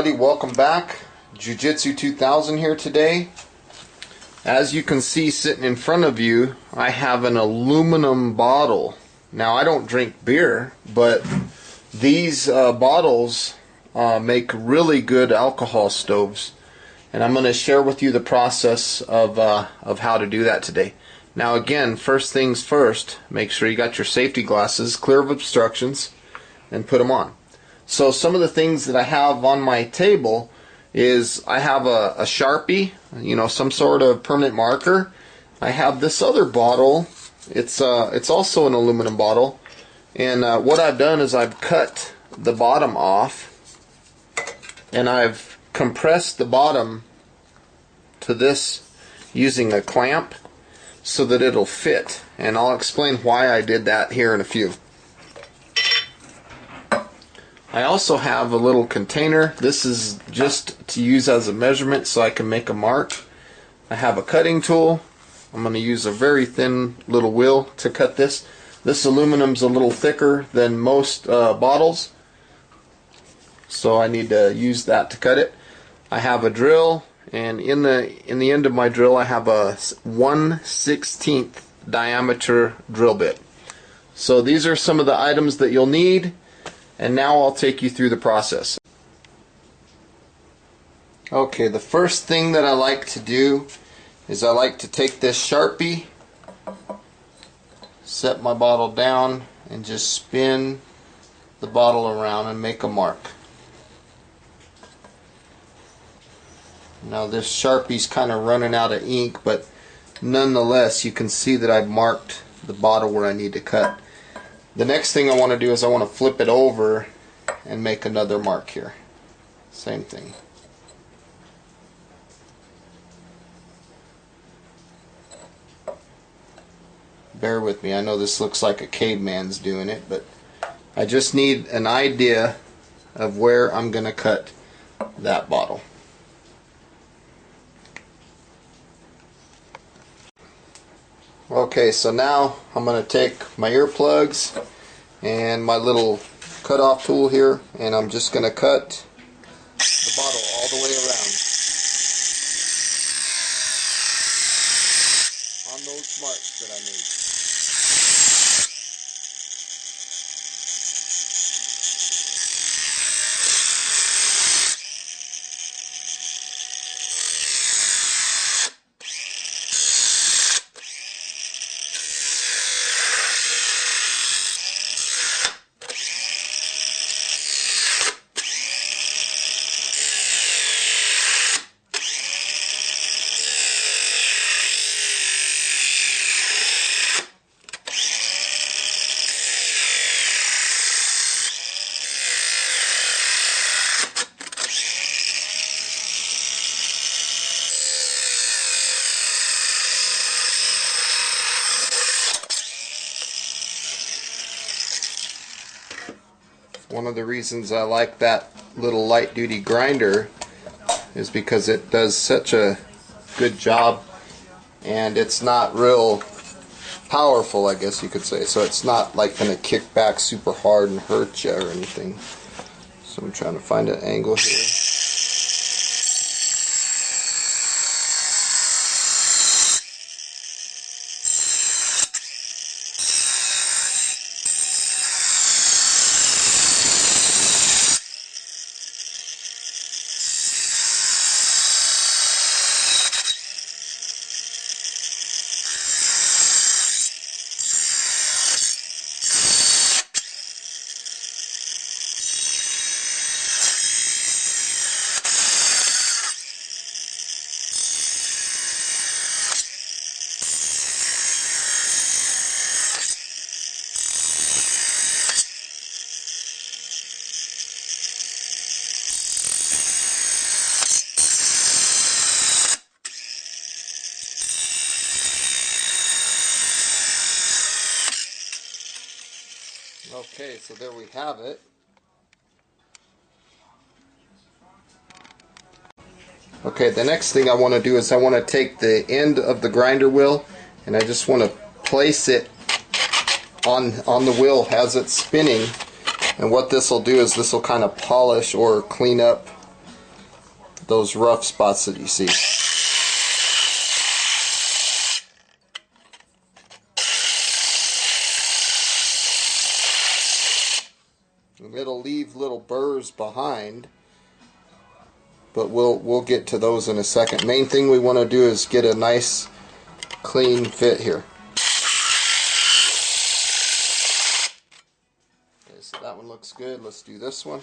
everybody, welcome back. Jiu-Jitsu 2000 here today. As you can see sitting in front of you, I have an aluminum bottle. Now I don't drink beer, but these bottles make really good alcohol stoves, and I'm going to share with you the process of how to do that today. Now again, first things first, make sure you got your safety glasses clear of obstructions and put them on. So some of the things that I have on my table is I have a Sharpie, some sort of permanent marker. I have this other bottle. It's also an aluminum bottle, and what I've done is I've cut the bottom off and I've compressed the bottom to this using a clamp so that it'll fit, and I'll explain why I did that here in a few. I also have a little container. This is just to use as a measurement so I can make a mark. I have a cutting tool. I'm going to use a very thin little wheel to cut this. This aluminum's a little thicker than most bottles, so I need to use that to cut it. I have a drill, and in the end of my drill I have a 1/16 diameter drill bit. So these are some of the items that you'll need. And now I'll take you through the process. Okay, the first thing that I like to do is I like to take this Sharpie, set my bottle down, and just spin the bottle around and make a mark. Now this Sharpie's kind of running out of ink, but nonetheless you can see that I've marked the bottle where I need to cut. The next thing I want to do is I want to flip it over and make another mark here. Same thing. Bear with me, I know this looks like a caveman's doing it, but I just need an idea of where I'm going to cut that bottle. Okay, so now I'm going to take my earplugs and my little cut-off tool here, and I'm just going to cut the bottle all the way around on those marks that I made. One of the reasons I like that little light duty grinder is because it does such a good job, and it's not real powerful, I guess you could say, so it's not like going to kick back super hard and hurt you or anything. So I'm trying to find an angle here. Okay, so there we have it. Okay, the next thing I want to do is I want to take the end of the grinder wheel and I just want to place it on the wheel as it's spinning, and what this will do is this will kind of polish or clean up those rough spots that you see. And it'll leave little burrs behind, but we'll get to those in a second. Main thing we want to do is get a nice clean fit here. Okay, so that one looks good. Let's do this one.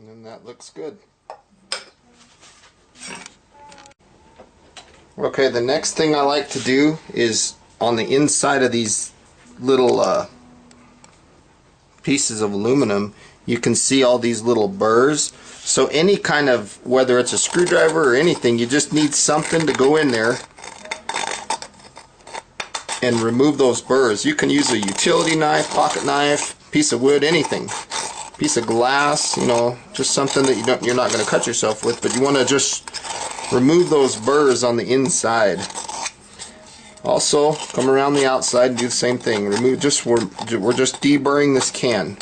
And that looks good. Okay, the next thing I like to do is on the inside of these little pieces of aluminum, you can see all these little burrs. So any kind of, whether it's a screwdriver or anything, you just need something to go in there and remove those burrs. You can use a utility knife, pocket knife, piece of wood, anything. Piece of glass, you know, just something that you're not going to cut yourself with, but you want to just remove those burrs on the inside. Also, come around the outside and do the same thing. Remove, we're just deburring this can.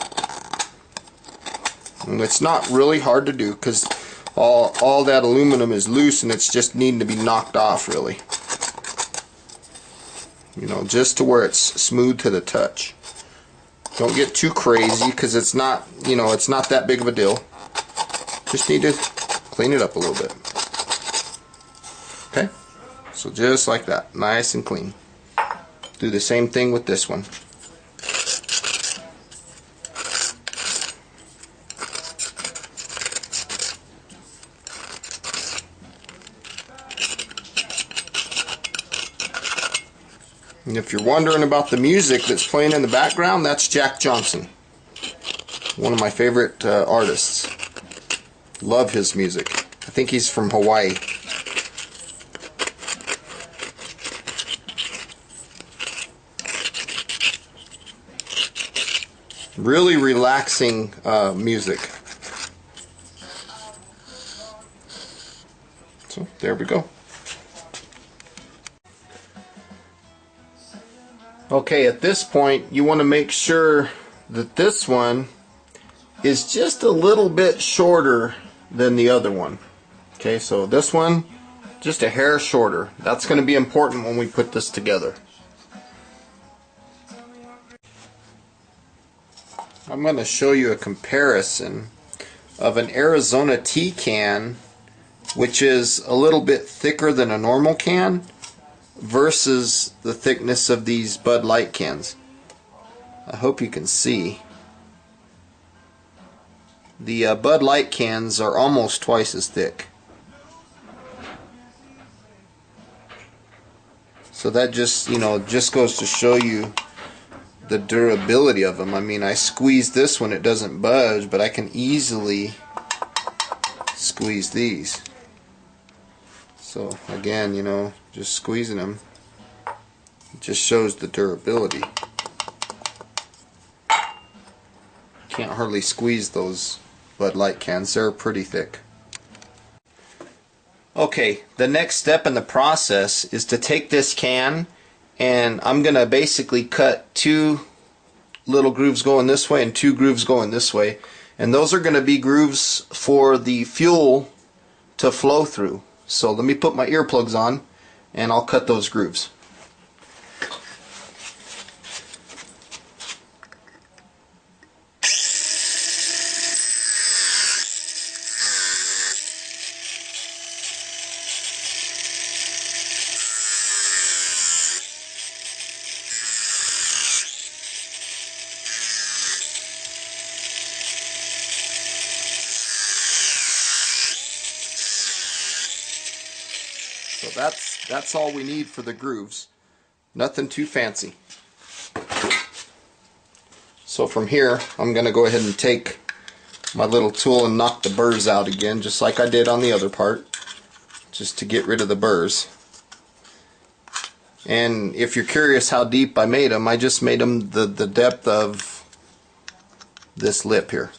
And it's not really hard to do because all that aluminum is loose and it's just needing to be knocked off, really. You know, just to where it's smooth to the touch. Don't get too crazy because it's not, you know, it's not that big of a deal. Just need to clean it up a little bit. Okay? So just like that, nice and clean. Do the same thing with this one. And if you're wondering about the music that's playing in the background, that's Jack Johnson. One of my favorite artists. Love his music. I think he's from Hawaii. Really relaxing music. So there we go. Okay, at this point you want to make sure that this one is just a little bit shorter than the other one. Okay, so this one just a hair shorter. That's going to be important when we put this together. I'm going to show you a comparison of an Arizona tea can, which is a little bit thicker than a normal can, versus the thickness of these Bud Light cans. I hope you can see. The Bud Light cans are almost twice as thick. So that just, you know, just goes to show you the durability of them. I mean, I squeeze this one, it doesn't budge, but I can easily squeeze these. So again, you know, just squeezing them, it just shows the durability. Can't hardly squeeze those Bud Light cans, they're pretty thick. Okay, the next step in the process is to take this can, and I'm going to basically cut 2 little grooves going this way and 2 grooves going this way, and those are going to be grooves for the fuel to flow through. So let me put my earplugs on and I'll cut those grooves. So that's all we need for the grooves. Nothing too fancy. So from here, I'm going to go ahead and take my little tool and knock the burrs out again, just like I did on the other part, just to get rid of the burrs. And if you're curious how deep I made them, I just made them the depth of this lip here.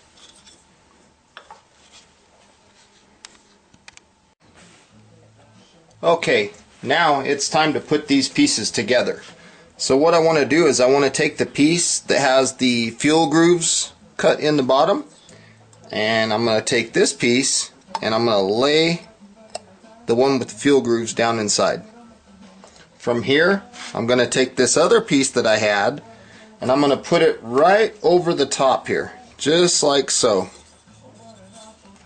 Okay, now it's time to put these pieces together. So what I want to do is I want to take the piece that has the fuel grooves cut in the bottom, and I'm going to take this piece and I'm going to lay the one with the fuel grooves down inside. From here, I'm going to take this other piece that I had and I'm going to put it right over the top here, just like so.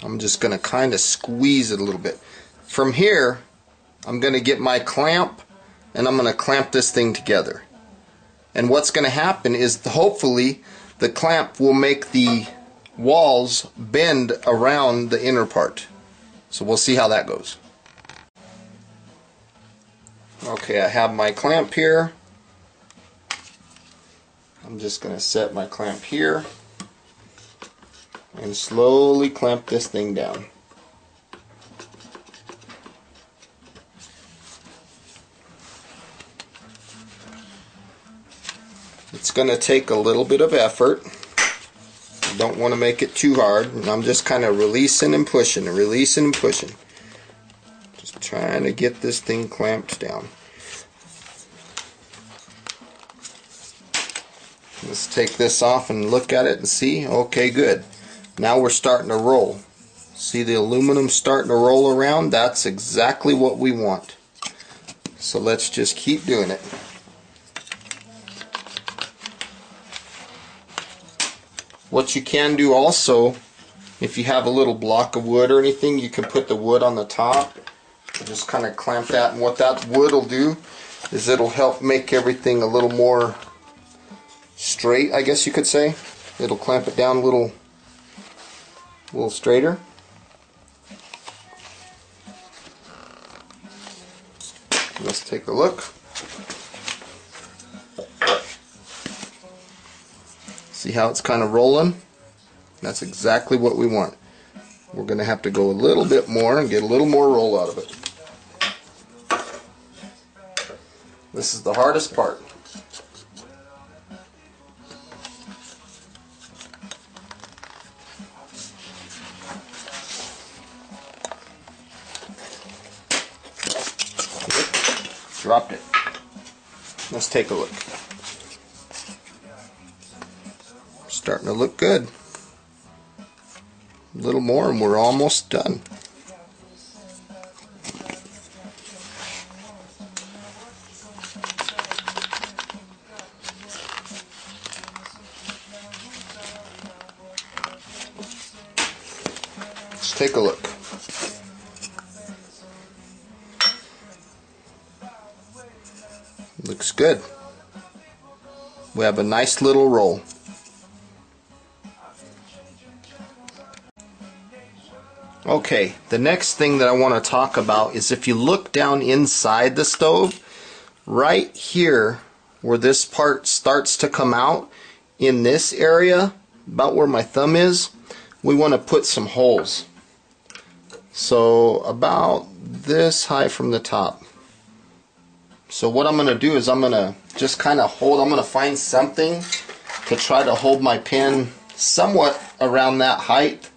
I'm just going to kind of squeeze it a little bit. From here, I'm going to get my clamp and I'm going to clamp this thing together. And what's going to happen is hopefully the clamp will make the walls bend around the inner part. So we'll see how that goes. Okay, I have my clamp here. I'm just going to set my clamp here and slowly clamp this thing down. It's going to take a little bit of effort. I don't want to make it too hard, and I'm just kind of releasing and pushing and releasing and pushing. Just trying to get this thing clamped down. Let's take this off and look at it and see. Okay, good. Now we're starting to roll. See the aluminum starting to roll around? That's exactly what we want. So let's just keep doing it. What you can do also, if you have a little block of wood or anything, you can put the wood on the top. Just kind of clamp that, and what that wood will do is it'll help make everything a little more straight, I guess you could say. It'll clamp it down a little straighter. Let's take a look. See how it's kind of rolling? That's exactly what we want. We're going to have to go a little bit more and get a little more roll out of it. This is the hardest part. Dropped it. Let's take a look. Starting to look good. A little more and we're almost done. Let's take a look. Looks good. We have a nice little roll. Okay, the next thing that I want to talk about is if you look down inside the stove, right here where this part starts to come out, in this area, about where my thumb is, we want to put some holes. So about this high from the top. So what I'm going to do is I'm going to just kind of hold, I'm going to find something to try to hold my pin somewhat around that height.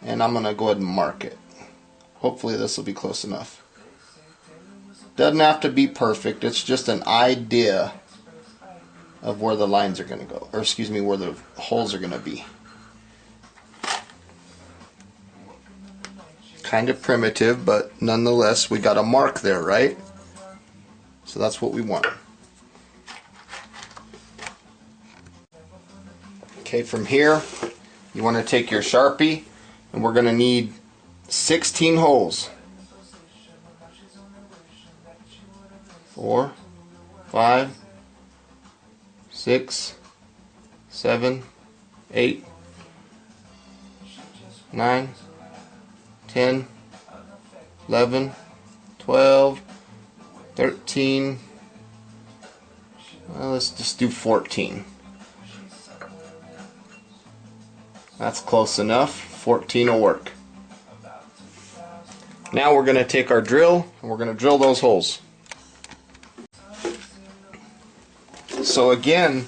And I'm going to go ahead and mark it. Hopefully this will be close enough. Doesn't have to be perfect. It's just an idea of where the lines are going to go. Or excuse me, where the holes are going to be. Kind of primitive, but nonetheless we got a mark there, right? So that's what we want. Okay, from here you want to take your Sharpie, and we're going to need 16 holes. 4, 5, 6, 7, 8, 9, 10, 11, 12, 13, well, let's just do 14. That's close enough. 14 will work. Now we're going to take our drill and we're going to drill those holes. So again,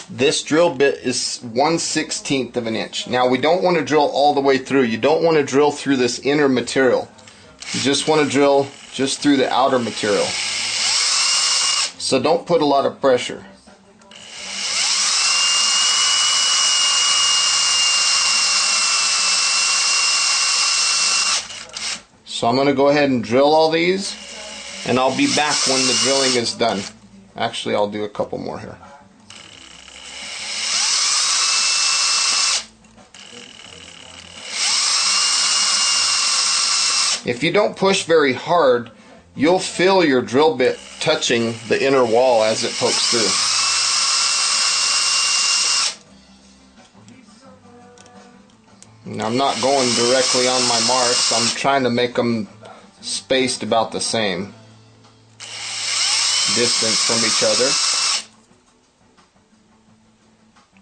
this drill bit is 1/16 of an inch. Now we don't want to drill all the way through. You don't want to drill through this inner material. You just want to drill just through the outer material. So don't put a lot of pressure. So I'm going to go ahead and drill all these, and I'll be back when the drilling is done. Actually, I'll do a couple more here. If you don't push very hard, you'll feel your drill bit touching the inner wall as it pokes through. Now, I'm not going directly on my marks. I'm trying to make them spaced about the same distance from each other.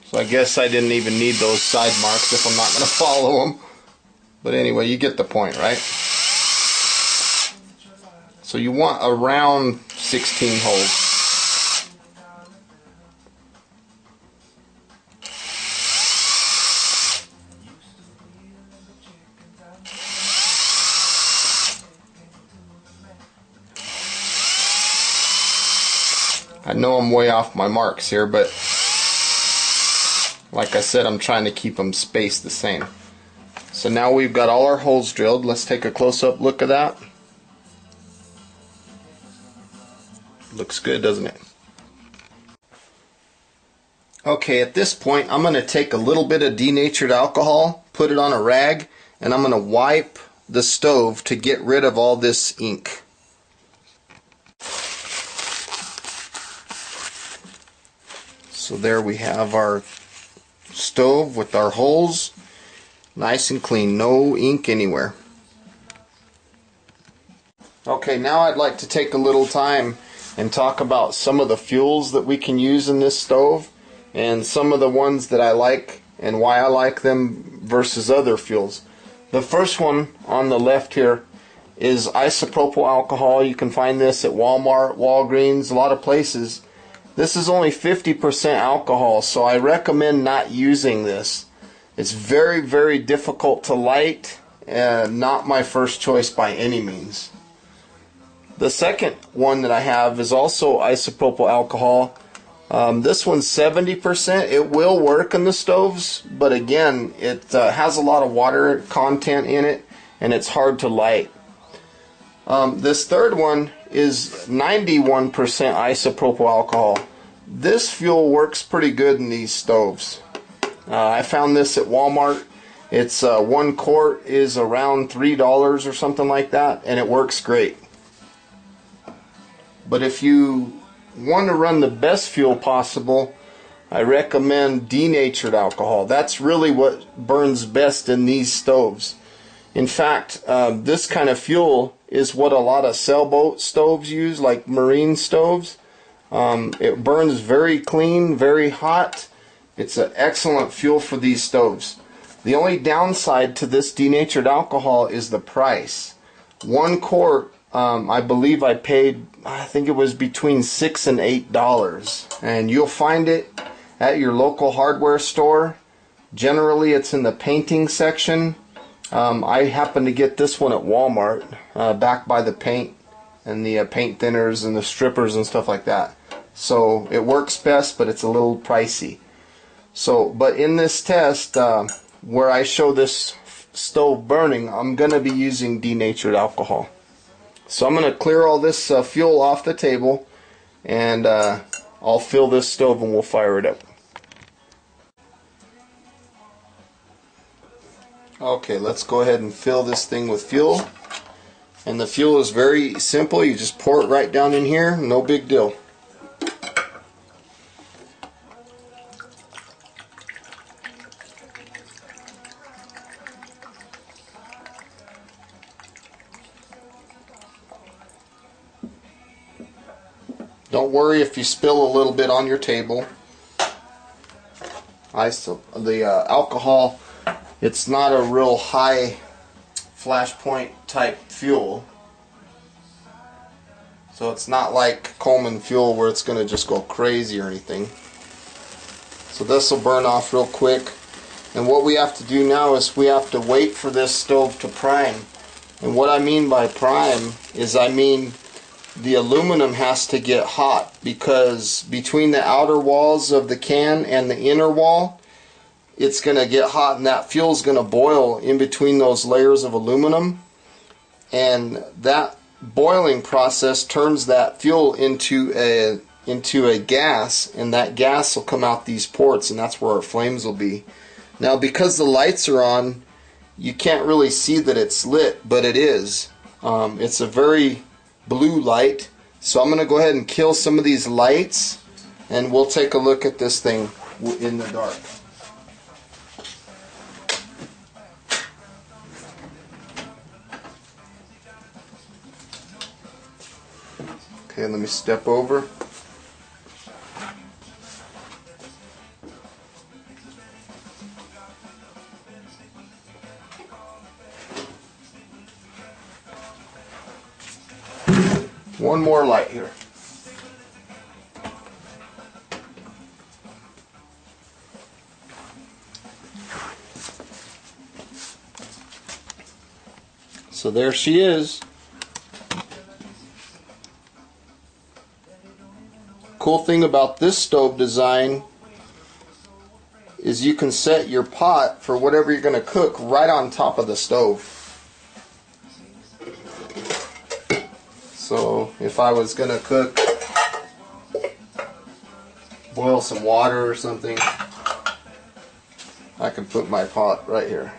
So I guess I didn't even need those side marks if I'm not going to follow them. But anyway, you get the point, right? So you want around 16 holes. I know I'm way off my marks here, but like I said, I'm trying to keep them spaced the same. So now we've got all our holes drilled. Let's take a close-up look at that. Looks good, doesn't it? Okay, at this point I'm going to take a little bit of denatured alcohol, put it on a rag, and I'm going to wipe the stove to get rid of all this ink. So there we have our stove with our holes, nice and clean, no ink anywhere. Okay, now I'd like to take a little time and talk about some of the fuels that we can use in this stove and some of the ones that I like and why I like them versus other fuels. The first one on the left here is isopropyl alcohol. You can find this at Walmart, Walgreens, a lot of places. This is only 50% alcohol, so I recommend not using this. It's very, very difficult to light, and not my first choice by any means. The second one that I have is also isopropyl alcohol. This one's 70%. It will work in the stoves, but again, it has a lot of water content in it, and it's hard to light. This third one is 91% isopropyl alcohol. This fuel works pretty good in these stoves. I found this at Walmart. It's 1 quart is around $3 or something like that, and it works great. But if you want to run the best fuel possible, I recommend denatured alcohol. That's really what burns best in these stoves. In fact, this kind of fuel is what a lot of sailboat stoves use, like marine stoves. It burns very clean, very hot. It's an excellent fuel for these stoves. The only downside to this denatured alcohol is the price. 1 quart, I believe I paid, I think it was between $6 and $8. And you'll find it at your local hardware store. Generally, it's in the painting section. I happened to get this one at Walmart, back by the paint and the paint thinners and the strippers and stuff like that. So it works best, but it's a little pricey. So, but in this test, where I show this stove burning, I'm going to be using denatured alcohol. So I'm going to clear all this fuel off the table, and I'll fill this stove and we'll fire it up. Okay, let's go ahead and fill this thing with fuel. And the fuel is very simple. You just pour it right down in here, no big deal. Don't worry if you spill a little bit on your table. The alcohol It's not a real high flashpoint type fuel. So it's not like Coleman fuel where it's going to just go crazy or anything. So this will burn off real quick. And what we have to do now is we have to wait for this stove to prime. And what I mean by prime is I mean the aluminum has to get hot, because between the outer walls of the can and the inner wall, it's going to get hot, and that fuel is going to boil in between those layers of aluminum, and that boiling process turns that fuel into a gas, and that gas will come out these ports, and that's where our flames will be. Now, because the lights are on, you can't really see that it's lit, but it is. It's a very blue light, so I'm going to go ahead and kill some of these lights, and we'll take a look at this thing in the dark. Okay, let me step over. One more light here. So there she is. Cool thing about this stove design is you can set your pot for whatever you're going to cook right on top of the stove. So if I was going to cook, boil some water or something, I can put my pot right here.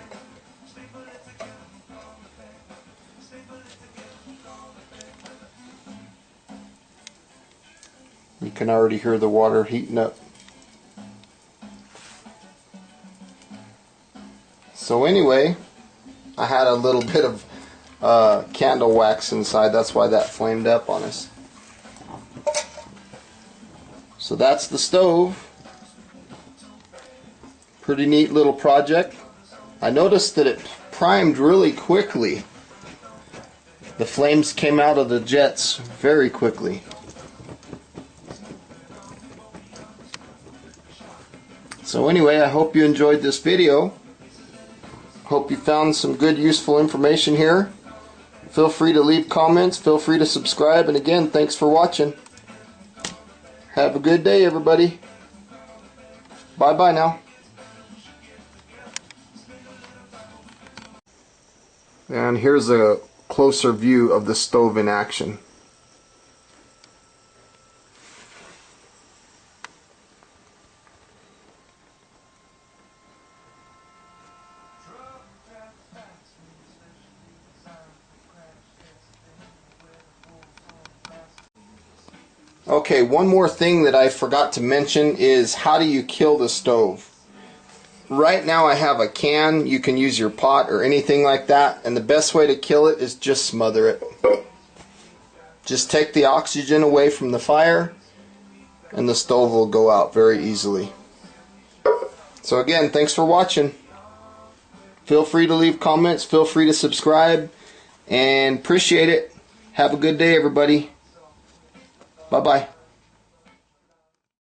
You can already hear the water heating up. So anyway, I had a little bit of candle wax inside, that's why that flamed up on us. So that's the stove. Pretty neat little project. I noticed that it primed really quickly. The flames came out of the jets very quickly. So anyway, I hope you enjoyed this video. Hope you found some good useful information here. Feel free to leave comments, feel free to subscribe, and again, thanks for watching. Have a good day, everybody. Bye bye now. And here's a closer view of the stove in action. Okay, one more thing that I forgot to mention is how do you kill the stove? Right now I have a can. You can use your pot or anything like that, and the best way to kill it is just smother it. Just take the oxygen away from the fire and the stove will go out very easily. So again, thanks for watching. Feel free to leave comments, feel free to subscribe, and appreciate it. Have a good day, everybody. Bye-bye.